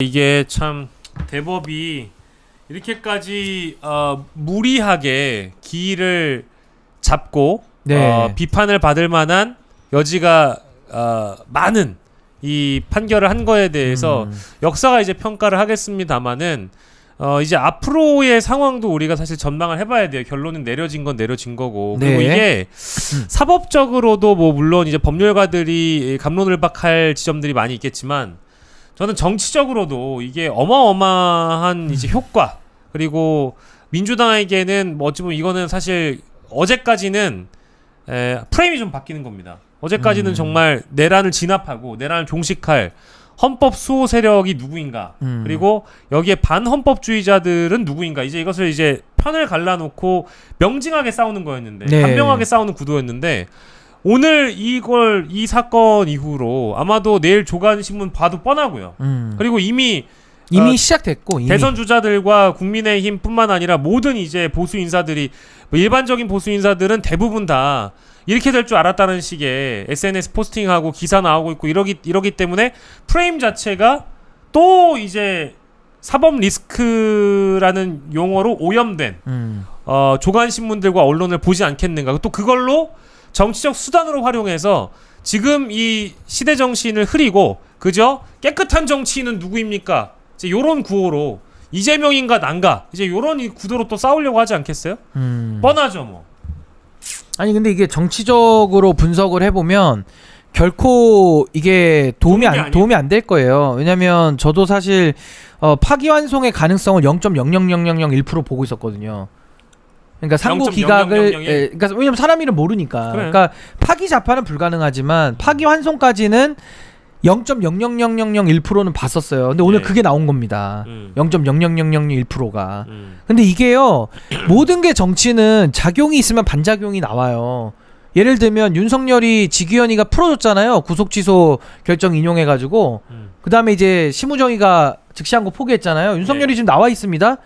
이게 참 대법이 이렇게까지 무리하게 기일을 잡고 네. 비판을 받을 만한 여지가 많은 이 판결을 한 거에 대해서 역사가 이제 평가를 하겠습니다마는 이제 앞으로의 상황도 우리가 사실 전망을 해봐야 돼요. 결론은 내려진 건 내려진 거고. 네. 그리고 이게 사법적으로도 뭐 물론 이제 법률가들이 갑론을박할 지점들이 많이 있겠지만 저는 정치적으로도 이게 어마어마한 이제 효과, 그리고 민주당에게는 뭐 어찌 보면 이거는 사실 어제까지는 프레임이 좀 바뀌는 겁니다. 어제까지는 정말 내란을 진압하고 내란을 종식할 헌법 수호 세력이 누구인가, 그리고 여기에 반헌법주의자들은 누구인가, 이제 이것을 이제 편을 갈라놓고 명징하게 싸우는 거였는데, 네. 간명하게 싸우는 구도였는데, 오늘 이 사건 이후로 아마도 내일 조간신문 봐도 뻔하고요. 그리고 이미 시작됐고 대선 주자들과 국민의힘뿐만 아니라 모든 이제 보수 인사들이, 일반적인 보수 인사들은 대부분 다 이렇게 될 줄 알았다는 식의 SNS 포스팅하고 기사 나오고 있고 이러기 때문에 프레임 자체가 또 이제 사법 리스크라는 용어로 오염된 조간 신문들과 언론을 보지 않겠는가. 또 그걸로 정치적 수단으로 활용해서 지금 이 시대 정신을 흐리고 그저 깨끗한 정치인은 누구입니까? 이제 요런 구호로 이재명인가 난가, 이제 요런 이 구도로 또 싸우려고 하지 않겠어요? 뻔하죠 뭐. 아니 근데 이게 정치적으로 분석을 해보면 결코 이게 도움이 안 될 거예요. 왜냐면 저도 사실 파기환송의 가능성을 0.00001% 보고 있었거든요. 그러니까 상고 기각을, 그러니까 왜냐면 사람 일은 모르니까. 그래. 그러니까 파기 자파는 불가능하지만 파기 환송까지는 0.00001%는 봤었어요. 근데 오늘 그게 나온 겁니다. 0.00001%가. 근데 이게요, 모든 게 정치는 작용이 있으면 반작용이 나와요. 예를 들면 윤석열이 지기현이가 풀어줬잖아요. 구속 취소 결정 인용해가지고. 그 다음에 이제 심우정이가 즉시항고 포기했잖아요. 윤석열이 지금 나와 있습니다.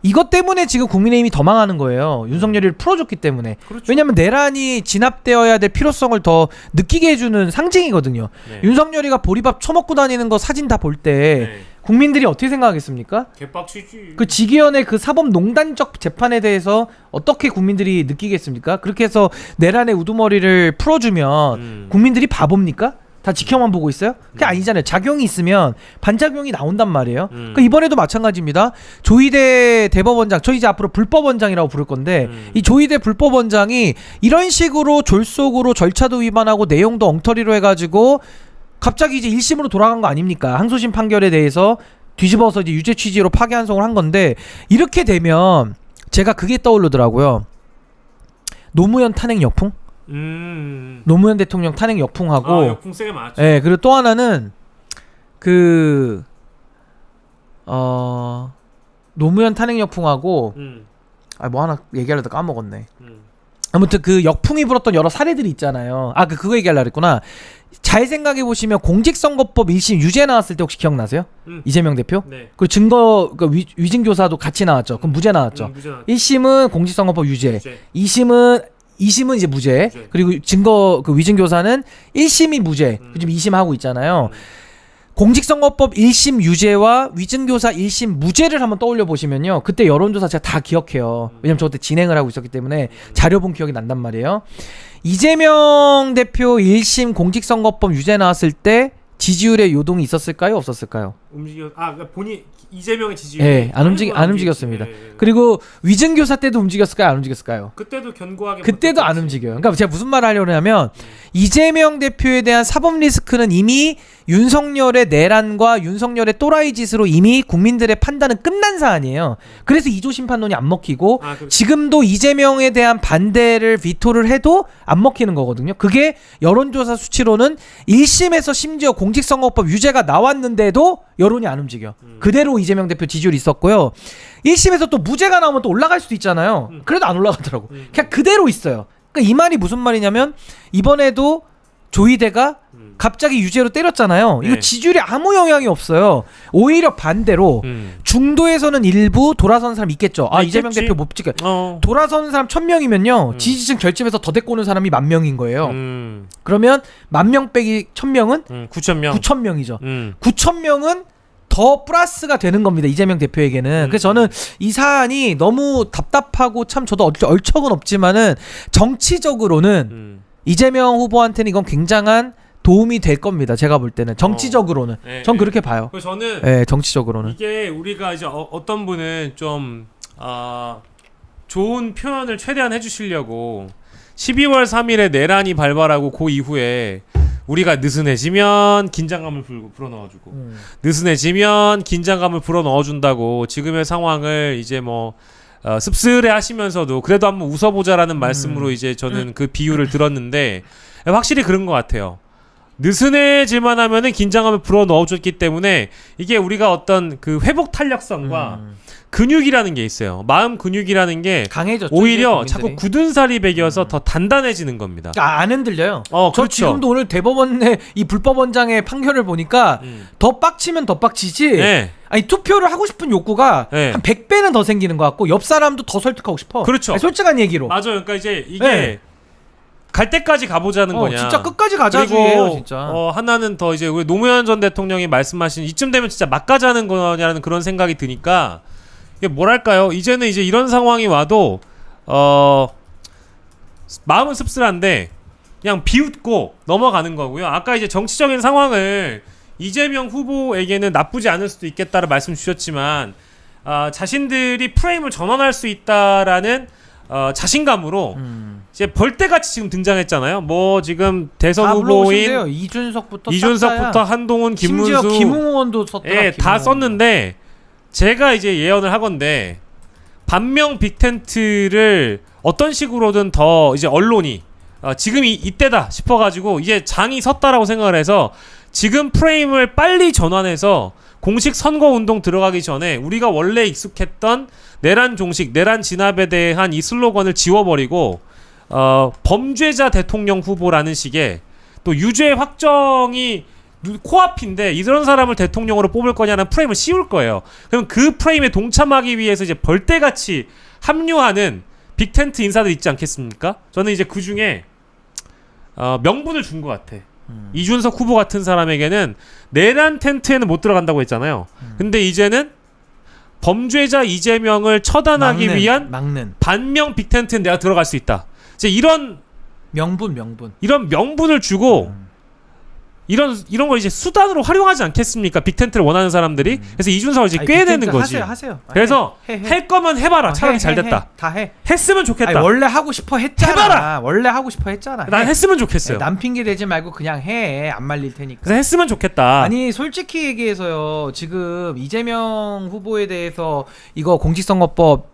이것 때문에 지금 국민의힘이 더 망하는 거예요. 윤석열이를 풀어줬기 때문에. 그렇죠. 왜냐면 내란이 진압되어야 될 필요성을 더 느끼게 해주는 상징이거든요. 네. 윤석열이가 보리밥 처먹고 다니는 거 사진 다 볼 때 국민들이 어떻게 생각하겠습니까? 개빡치지. 그 지기현의 그 사법농단적 재판에 대해서 어떻게 국민들이 느끼겠습니까? 그렇게 해서 내란의 우두머리를 풀어주면 국민들이 바보입니까? 다 지켜만 보고 있어요? 그게 아니잖아요. 작용이 있으면 반작용이 나온단 말이에요. 그러니까 이번에도 마찬가지입니다. 조희대 대법원장, 저 이제 앞으로 불법원장이라고 부를 건데 이 조희대 불법원장이 이런 식으로 졸속으로 절차도 위반하고 내용도 엉터리로 해가지고 갑자기 이제 1심으로 돌아간 거 아닙니까? 항소심 판결에 대해서 뒤집어서 이제 유죄 취지로 파기환송을 한 건데, 이렇게 되면 제가 그게 떠오르더라고요. 노무현 탄핵 역풍? 노무현 대통령 탄핵 역풍하고, 역풍 세게 맞았죠. 예, 그리고 또 하나는 노무현 탄핵 역풍하고 뭐 하나 얘기하려다 까먹었네. 아무튼 그 역풍이 불었던 여러 사례들이 있잖아요. 그거 얘기하려고 했구나. 잘 생각해 보시면 공직선거법 1심 유죄 나왔을 때 혹시 기억나세요? 이재명 대표? 네. 그리고 증거 위증교사도 같이 나왔죠. 그럼 무죄 나왔죠. 무죄 나왔죠. 1심은 공직선거법 유죄. 2심은 이제 무죄. 그리고 증거 위증교사는 1심이 무죄. 지금 2심 하고 있잖아요. 공직선거법 1심 유죄와 위증교사 1심 무죄를 한번 떠올려 보시면요, 그때 여론조사 제가 다 기억해요. 왜냐면 저 그때 진행을 하고 있었기 때문에 자료 본 기억이 난단 말이에요. 이재명 대표 1심 공직선거법 유죄 나왔을 때 지지율의 요동이 있었을까요? 없었을까요? 그러니까 본인 이재명의 지지율. 네, 안 움직였습니다. 그리고 위증교사 때도 움직였을까요? 안 움직였을까요? 그때도 견고하게. 그때도 안 움직여요. 그러니까 제가 무슨 말을 하려고 하냐면, 이재명 대표에 대한 사법 리스크는 이미 윤석열의 내란과 윤석열의 또라이 짓으로 이미 국민들의 판단은 끝난 사안이에요. 그래서 2조 심판론이 안 먹히고, 지금도 이재명에 대한 반대를 비토를 해도 안 먹히는 거거든요. 그게 여론조사 수치로는 1심에서 심지어 공직선거법 유죄가 나왔는데도 여론이 안 움직여. 그대로 이재명 대표 지지율이 있었고요. 1심에서 또 무죄가 나오면 또 올라갈 수도 있잖아요. 그래도 안 올라가더라고. 그냥 그대로 있어요. 그러니까 이 말이 무슨 말이냐면, 이번에도 조희대가 갑자기 유죄로 때렸잖아요. 이거 지지율에 아무 영향이 없어요. 오히려 반대로 중도에서는 일부 돌아선 사람 있겠죠. 이재명 대표 못 찍게. 돌아선 사람 1000명이면요 지지층 결집해서 더 데리고 오는 사람이 10,000명인 거예요. 그러면 10,000명 빼기 1,000명은 9,000명. 9,000명이죠. 9,000명은 더 플러스가 되는 겁니다. 이재명 대표에게는. 그래서 저는 이 사안이 너무 답답하고 참 저도 얼척은 없지만은 정치적으로는 이재명 후보한테는 이건 굉장한 도움이 될 겁니다. 제가 볼 때는 정치적으로는 전 그렇게 봐요. 저는 정치적으로는 이게 우리가 이제 어떤 분은 좀 좋은 표현을 최대한 해주시려고 12월 3일에 내란이 발발하고 그 이후에 우리가 느슨해지면 긴장감을 불어넣어주고 느슨해지면 긴장감을 불어넣어준다고 지금의 상황을 이제 뭐 씁쓸해 하시면서도 그래도 한번 웃어보자라는 말씀으로 이제 저는 그 비유를 들었는데 확실히 그런 것 같아요. 느슨해질만 하면은 긴장감을 불어넣어줬기 때문에 이게 우리가 어떤 그 회복 탄력성과 근육이라는 게 있어요. 마음 근육이라는 게 강해졌죠. 오히려 자꾸 굳은 살이 배겨서 더 단단해지는 겁니다. 안 흔들려요. 저 그렇죠. 지금도 오늘 대법원의 이 불법원장의 판결을 보니까 더 빡치면 더 빡치지. 네. 아니 투표를 하고 싶은 욕구가 네. 한 100배는 더 생기는 것 같고 옆 사람도 더 설득하고 싶어. 그렇죠. 아니, 솔직한 얘기로. 맞아요. 그러니까 이제 이게 네. 갈 때까지 가보자는 거냐. 진짜 끝까지 가자주의예요, 그리고 진짜. 하나는 더 이제 우리 노무현 전 대통령이 말씀하신 이쯤 되면 진짜 막 가자는 거냐는 그런 생각이 드니까 이게 뭐랄까요? 이제는 이제 이런 상황이 와도 마음은 씁쓸한데 그냥 비웃고 넘어가는 거고요. 아까 이제 정치적인 상황을 이재명 후보에게는 나쁘지 않을 수도 있겠다는 말씀 주셨지만 자신들이 프레임을 전환할 수 있다라는 자신감으로 이제 벌떼같이 지금 등장했잖아요. 뭐 지금 대선 후보인 이준석부터 한동훈, 김문수, 심지어 김웅원도 썼더라. 다 썼는데 제가 이제 예언을 하건대 반명 빅텐트를 어떤 식으로든 더 이제 언론이 지금이 이때다 싶어가지고 이제 장이 섰다라고 생각을 해서 지금 프레임을 빨리 전환해서 공식 선거운동 들어가기 전에 우리가 원래 익숙했던 내란 종식, 내란 진압에 대한 이 슬로건을 지워버리고 범죄자 대통령 후보라는 식의 또 유죄 확정이 코앞인데 이런 사람을 대통령으로 뽑을 거냐는 프레임을 씌울 거예요. 그럼 그 프레임에 동참하기 위해서 이제 벌떼같이 합류하는 빅텐트 인사들 있지 않겠습니까? 저는 이제 그 중에 명분을 준 것 같아. 이준석 후보 같은 사람에게는 내란 텐트에는 못 들어간다고 했잖아요. 근데 이제는 범죄자 이재명을 처단하기 위한 반명 빅텐트는 내가 들어갈 수 있다. 이제 이런 이런 명분을 주고 이런 걸 이제 수단으로 활용하지 않겠습니까? 빅텐트를 원하는 사람들이. 그래서 이준석을 이제 꿰내는 거지. 하세요. 그래서 할 거면 해봐라. 차라리 잘 됐다. 다 해. 했으면 좋겠다. 아니, 원래 하고 싶어 했잖아. 해봐라. 원래 하고 싶어 했잖아. 난 했으면 좋겠어요. 남 핑계 대지 말고 그냥 해. 안 말릴 테니까. 그래서 했으면 좋겠다. 아니 솔직히 얘기해서요. 지금 이재명 후보에 대해서 이거 공직선거법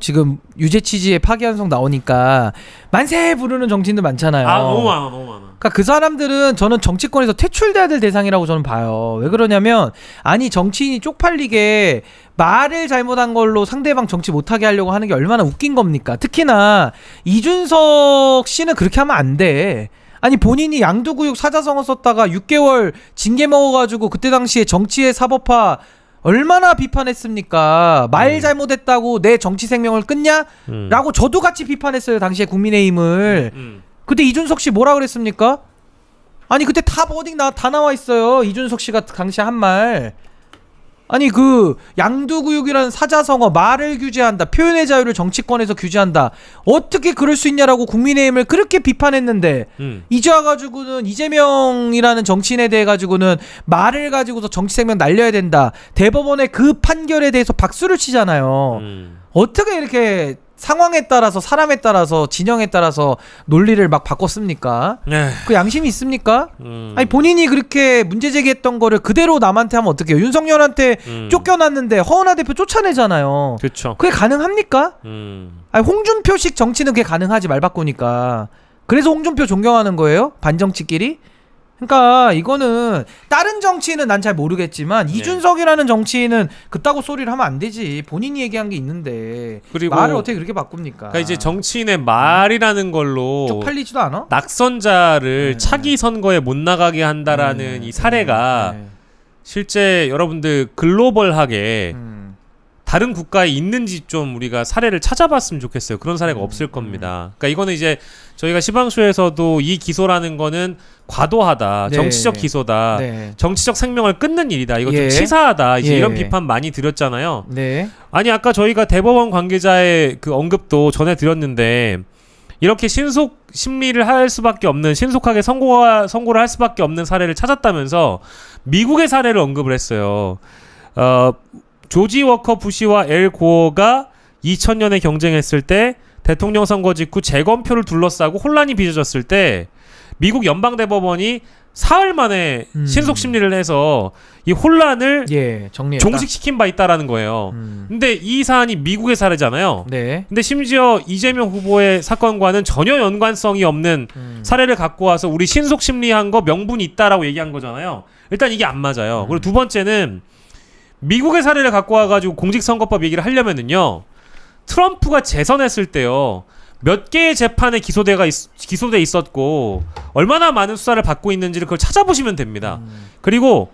지금 유죄 취지의 파기환송 나오니까 만세 부르는 정치인들 많잖아요. 너무 많아. 그러니까 그 사람들은 저는 정치권에서 퇴출돼야 될 대상이라고 저는 봐요. 왜 그러냐면 아니 정치인이 쪽팔리게 말을 잘못한 걸로 상대방 정치 못하게 하려고 하는 게 얼마나 웃긴 겁니까? 특히나 이준석 씨는 그렇게 하면 안 돼. 아니 본인이 양두구육 사자성어 썼다가 6개월 징계 먹어가지고 그때 당시에 정치의 사법화 얼마나 비판했습니까? 말 잘못했다고 내 정치 생명을 끊냐? 라고 저도 같이 비판했어요. 당시에 국민의힘을. 그때 이준석 씨 뭐라 그랬습니까? 아니 그때 탑 어딩 다 나와 있어요. 이준석 씨가 당시에 한 말. 아니 그 양두구육이라는 사자성어 말을 규제한다. 표현의 자유를 정치권에서 규제한다. 어떻게 그럴 수 있냐라고 국민의힘을 그렇게 비판했는데 이제 와가지고는 이재명이라는 정치인에 대해 가지고는 말을 가지고서 정치 생명 날려야 된다. 대법원의 그 판결에 대해서 박수를 치잖아요. 어떻게 이렇게 상황에 따라서 사람에 따라서 진영에 따라서 논리를 막 바꿨습니까? 그 양심이 있습니까? 아니 본인이 그렇게 문제 제기했던 거를 그대로 남한테 하면 어떡해요? 윤석열한테 쫓겨났는데 허은하 대표 쫓아내잖아요. 그렇죠. 그게 가능합니까? 아니 홍준표식 정치는 그게 가능하지 말 바꾸니까. 그래서 홍준표 존경하는 거예요? 반정치끼리? 그러니까 이거는 다른 정치인은 난 잘 모르겠지만 이준석이라는 정치인은 그따구 소리를 하면 안 되지. 본인이 얘기한 게 있는데 그리고 말을 어떻게 그렇게 바꿉니까? 그러니까 이제 정치인의 말이라는 걸로 쪽팔리지도 않아? 낙선자를 차기 선거에 못 나가게 한다라는 이 사례가 실제 여러분들 글로벌하게 다른 국가에 있는지 좀 우리가 사례를 찾아봤으면 좋겠어요. 그런 사례가 없을 겁니다. 그러니까 이거는 이제 저희가 시방쇼에서도 이 기소라는 거는 과도하다, 네. 정치적 기소다, 네. 정치적 생명을 끊는 일이다. 이거 예. 좀 치사하다. 이제 예. 이런 비판 많이 드렸잖아요. 네. 아니 아까 저희가 대법원 관계자의 그 언급도 전해드렸는데 이렇게 신속 심리를 할 수밖에 없는 신속하게 선고를 할 수밖에 없는 사례를 찾았다면서 미국의 사례를 언급을 했어요. 조지 워커 부시와 엘 고어가 2000년에 경쟁했을 때 대통령 선거 직후 재검표를 둘러싸고 혼란이 빚어졌을 때 미국 연방대법원이 사흘 만에 신속 심리를 해서 이 혼란을 예, 정리했다. 종식시킨 바 있다라는 거예요. 근데 이 사안이 미국의 사례잖아요. 네. 근데 심지어 이재명 후보의 사건과는 전혀 연관성이 없는 사례를 갖고 와서 우리 신속 심리한 거 명분이 있다라고 얘기한 거잖아요. 일단 이게 안 맞아요. 그리고 두 번째는 미국의 사례를 갖고 와가지고 공직선거법 얘기를 하려면은요, 트럼프가 재선했을 때요, 몇 개의 재판에 기소돼 있었고 얼마나 많은 수사를 받고 있는지를 그걸 찾아보시면 됩니다. 그리고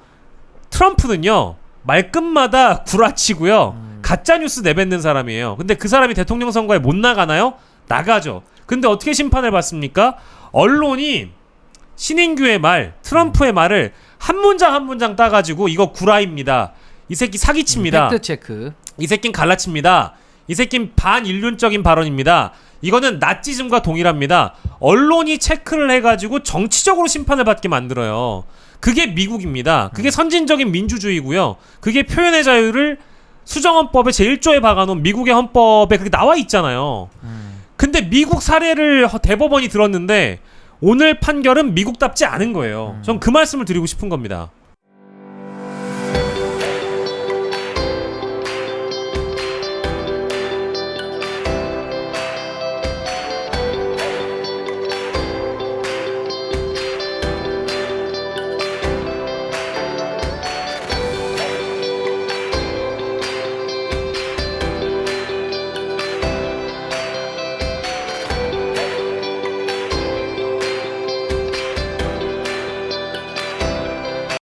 트럼프는요, 말끝마다 구라치고요, 가짜 뉴스 내뱉는 사람이에요. 근데 그 사람이 대통령 선거에 못 나가나요? 나가죠. 근데 어떻게 심판을 받습니까? 언론이 신인규의 말, 트럼프의 말을 한 문장 한 문장 따가지고 이거 구라입니다. 이 새끼 사기칩니다. 팩트 체크. 이 새끼는 갈라칩니다. 이 새끼는 반인륜적인 발언입니다. 이거는 나치즘과 동일합니다. 언론이 체크를 해가지고 정치적으로 심판을 받게 만들어요. 그게 미국입니다. 그게 선진적인 민주주의고요. 그게 표현의 자유를 수정헌법의 제1조에 박아놓은 미국의 헌법에 그게 나와 있잖아요. 근데 미국 사례를 대법원이 들었는데 오늘 판결은 미국답지 않은 거예요. 전 그 말씀을 드리고 싶은 겁니다.